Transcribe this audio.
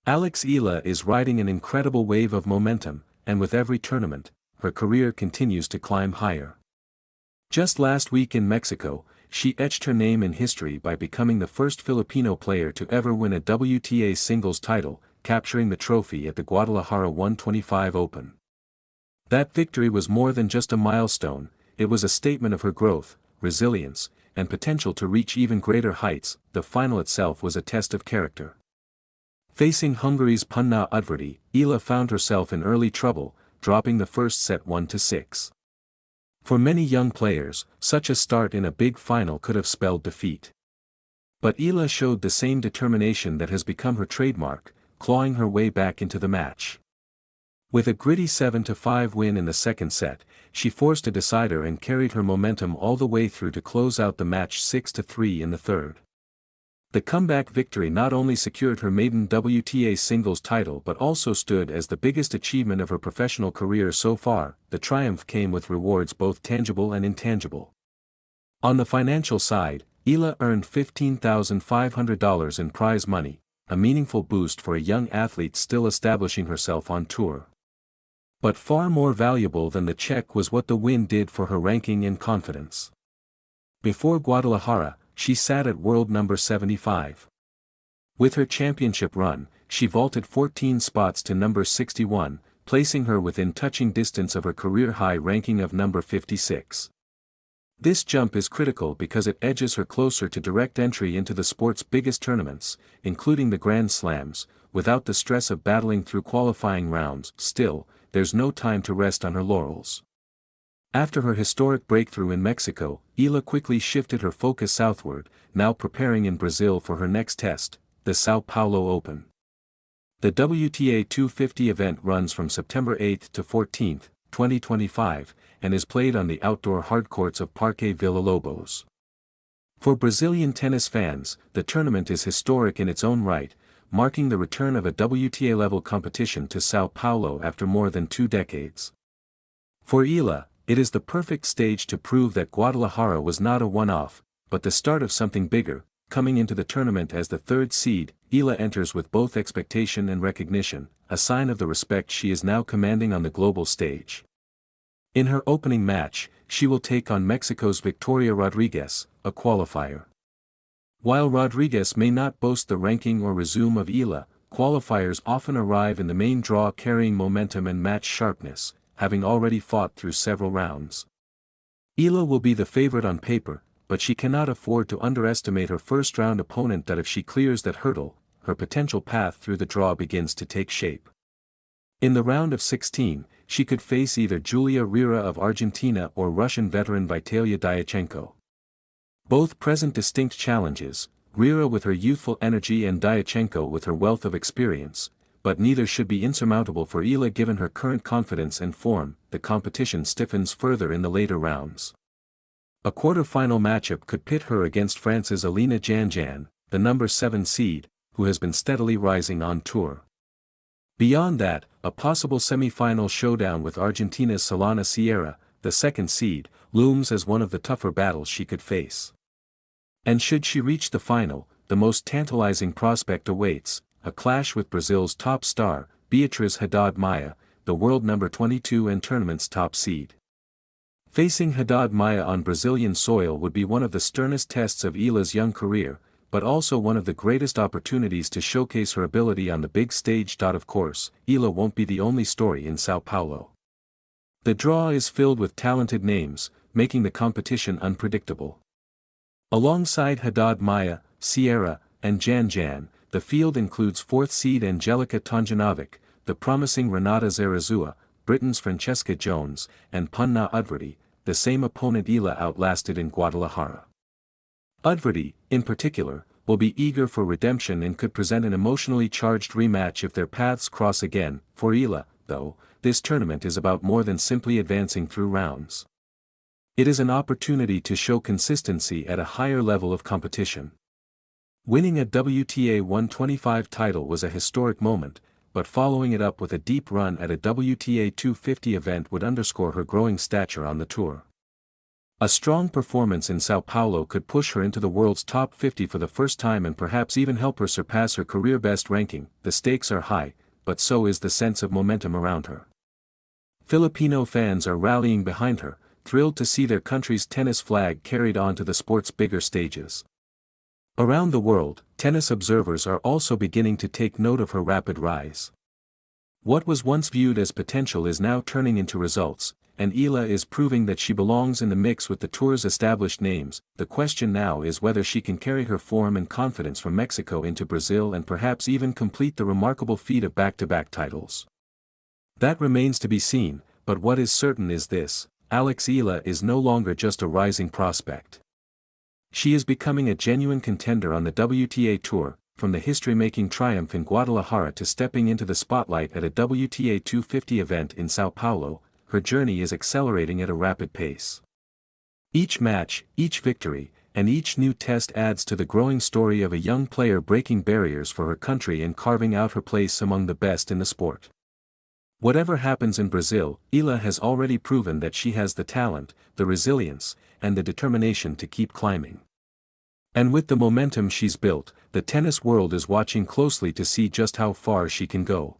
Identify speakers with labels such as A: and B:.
A: Eala is riding an incredible wave of momentum, and with every tournament, her career continues to climb higher. Just last week in Mexico, she etched her name in history by becoming the first Filipino player to ever win a WTA singles title, capturing the trophy at the Guadalajara 125 Open. That victory was more than just a milestone, it was a statement of her growth, resilience, and potential to reach even greater heights. The final itself was a test of character. Facing Hungary's Punna Udvardy, Eala found herself in early trouble, dropping the first set 1-6. For many young players, such a start in a big final could have spelled defeat. But Eala showed the same determination that has become her trademark, clawing her way back into the match. With a gritty 7-5 win in the second set, she forced a decider and carried her momentum all the way through to close out the match 6-3 in the third. The comeback victory not only secured her maiden WTA singles title but also stood as the biggest achievement of her professional career so far. The triumph came with rewards both tangible and intangible. On the financial side, Eala earned $15,500 in prize money, a meaningful boost for a young athlete still establishing herself on tour. But far more valuable than the check was what the win did for her ranking and confidence. Before Guadalajara, she sat at world number 75. With her championship run, she vaulted 14 spots to number 61, placing her within touching distance of her career-high ranking of number 56. This jump is critical because it edges her closer to direct entry into the sport's biggest tournaments, including the Grand Slams, without the stress of battling through qualifying rounds. Still, there's no time to rest on her laurels. After her historic breakthrough in Mexico, Eala quickly shifted her focus southward, now preparing in Brazil for her next test, the São Paulo Open. The WTA 250 event runs from September 8 to 14, 2025, and is played on the outdoor hardcourts of Parque Villa-Lobos. For Brazilian tennis fans, the tournament is historic in its own right, marking the return of a WTA-level competition to São Paulo after more than 2 decades. For Eala, it is the perfect stage to prove that Guadalajara was not a one-off, but the start of something bigger. Coming into the tournament as the third seed, Eala enters with both expectation and recognition, a sign of the respect she is now commanding on the global stage. In her opening match, she will take on Mexico's Victoria Rodriguez, a qualifier. While Rodriguez may not boast the ranking or resume of Eala, qualifiers often arrive in the main draw carrying momentum and match sharpness, having already fought through several rounds. Eala will be the favorite on paper, but she cannot afford to underestimate her first-round opponent. That if she clears that hurdle, her potential path through the draw begins to take shape. In the round of 16, she could face either Julia Rira of Argentina or Russian veteran Vitalia Diachenko. Both present distinct challenges, Rira with her youthful energy and Diachenko with her wealth of experience, but neither should be insurmountable for Eala given her current confidence and form. The competition stiffens further in the later rounds. A quarter-final matchup could pit her against France's Alina Janjan, the number 7 seed, who has been steadily rising on tour. Beyond that, a possible semi-final showdown with Argentina's Solana Sierra, the second seed, looms as one of the tougher battles she could face. And should she reach the final, the most tantalizing prospect awaits, a clash with Brazil's top star, Beatriz Haddad Maia, the world number 22 and tournament's top seed. Facing Haddad Maia on Brazilian soil would be one of the sternest tests of Eala's young career, but also one of the greatest opportunities to showcase her ability on the big stage. Of course, Eala won't be the only story in São Paulo. The draw is filled with talented names, making the competition unpredictable. Alongside Haddad Maia, Sierra, and Janjan, the field includes 4th seed Angelika Tonjanovic, the promising Renata Zarazua, Britain's Francesca Jones, and Punna Udvardy, the same opponent Eala outlasted in Guadalajara. Udvardy, in particular, will be eager for redemption and could present an emotionally charged rematch if their paths cross again. For Eala, though, this tournament is about more than simply advancing through rounds. It is an opportunity to show consistency at a higher level of competition. Winning a WTA 125 title was a historic moment, but following it up with a deep run at a WTA 250 event would underscore her growing stature on the tour. A strong performance in Sao Paulo could push her into the world's top 50 for the first time and perhaps even help her surpass her career best ranking. The stakes are high, but so is the sense of momentum around her. Filipino fans are rallying behind her, thrilled to see their country's tennis flag carried onto the sport's bigger stages. Around the world, tennis observers are also beginning to take note of her rapid rise. What was once viewed as potential is now turning into results, and Eala is proving that she belongs in the mix with the tour's established names. The question now is whether she can carry her form and confidence from Mexico into Brazil and perhaps even complete the remarkable feat of back-to-back titles. That remains to be seen, but what is certain is this: Alex Eala is no longer just a rising prospect. She is becoming a genuine contender on the WTA Tour, from the history-making triumph in Guadalajara to stepping into the spotlight at a WTA 250 event in Sao Paulo. Her journey is accelerating at a rapid pace. Each match, each victory, and each new test adds to the growing story of a young player breaking barriers for her country and carving out her place among the best in the sport. Whatever happens in Brazil, Eala has already proven that she has the talent, the resilience, and the determination to keep climbing. And with the momentum she's built, the tennis world is watching closely to see just how far she can go.